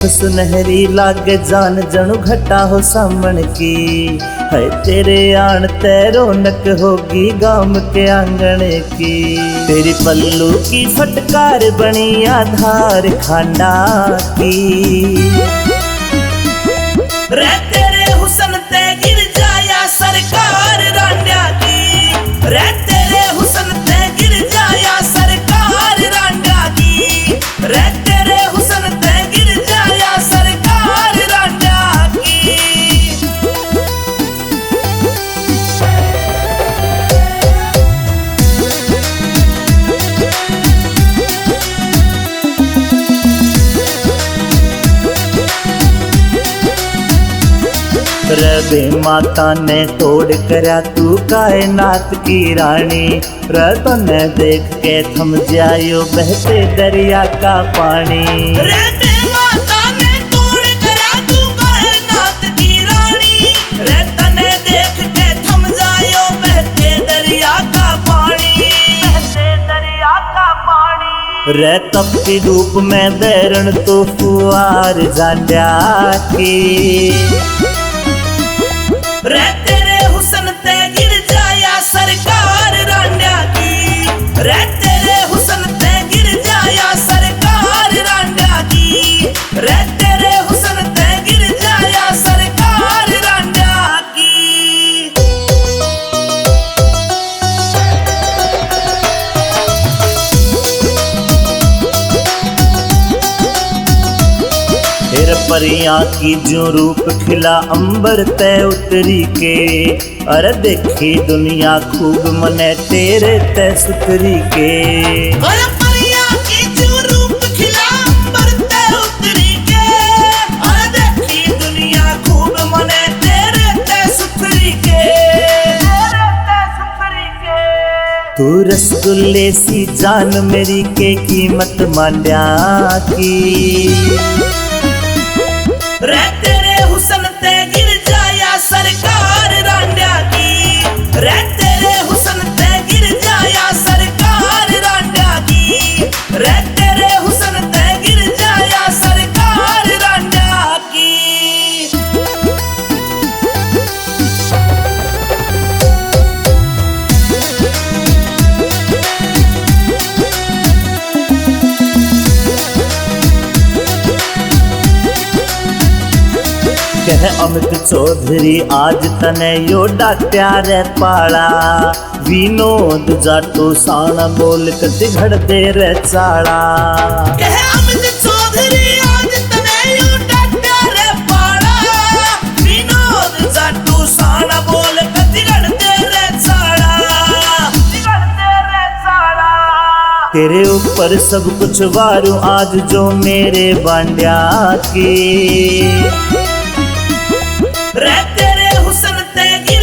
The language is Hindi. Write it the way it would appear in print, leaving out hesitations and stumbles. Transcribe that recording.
सुनहरी लागे जान जणु घटा हो सामण की है। तेरे आन ते रौनक होगी गांव के आंगन की। तेरी पल्लू की फटकार बनी आधार खांडा की। रे तेरे हुसन ते गिर जाया सरकार रांडा की। रे तेरे हुसन ते गिर जाया सरकार रांडा की। रे तेरे हुसन ते गिर जाया सरकार रांडा की। रबे माता ने तोड़ करा तू कायनात की रानी। रतने देख के थम जायो बहते दरिया का पानी। रबे माता ने तोड़ करा तू कायनात की रानी। रतने देख के थम जायो बहते दरिया का पानी। बहते दरिया का पानी। रे तप के रूप में बैरण तो फुआर जांड्या की। रे तेरे हुसन ते गिर जाया सरकार रांडा की। रे तेरे हुसन ते गिर जाया सरकार रांडा की। रे तेरे हुसन ते गिर जाया सरकार रांडा की। फिर परियां की जो रूप खिला अंबर ते उतरी के। अरे देखी दुनिया खूब मने तेरे ते सुतरी के। अरे परियां की जो रूप खिला अंबर ते उतरी के। अरे देखी दुनिया खूब मने तेरे ते सुतरी के। तेरे ते सुतरी के। तू रसगुल्ले सी जान मेरी के कीमत मांड्या की। रे तेरे हुसन ते गिर जाया सरकार रांडा की। रे तेरे हुसन ते गिर जाया सरकार रांडा की। रे तेरे हुसन ते गिर जाया सरकार रांडा की। कह अमित चौधरी आज तने यो डाट्या रे पाला। विनोद जाटो साना बोल कति घड़ दे रे चाड़ा। कह अमित चौधरी आज तने यो डाट्या रे पाला। विनोद जाटो साना बोल कति घड़ दे रे चाड़ा। घड़ दे रे चाड़ा। तेरे ऊपर सब कुछ वारू आज जो मेरे बांड्या की। रे तेरे हुसन ते गिर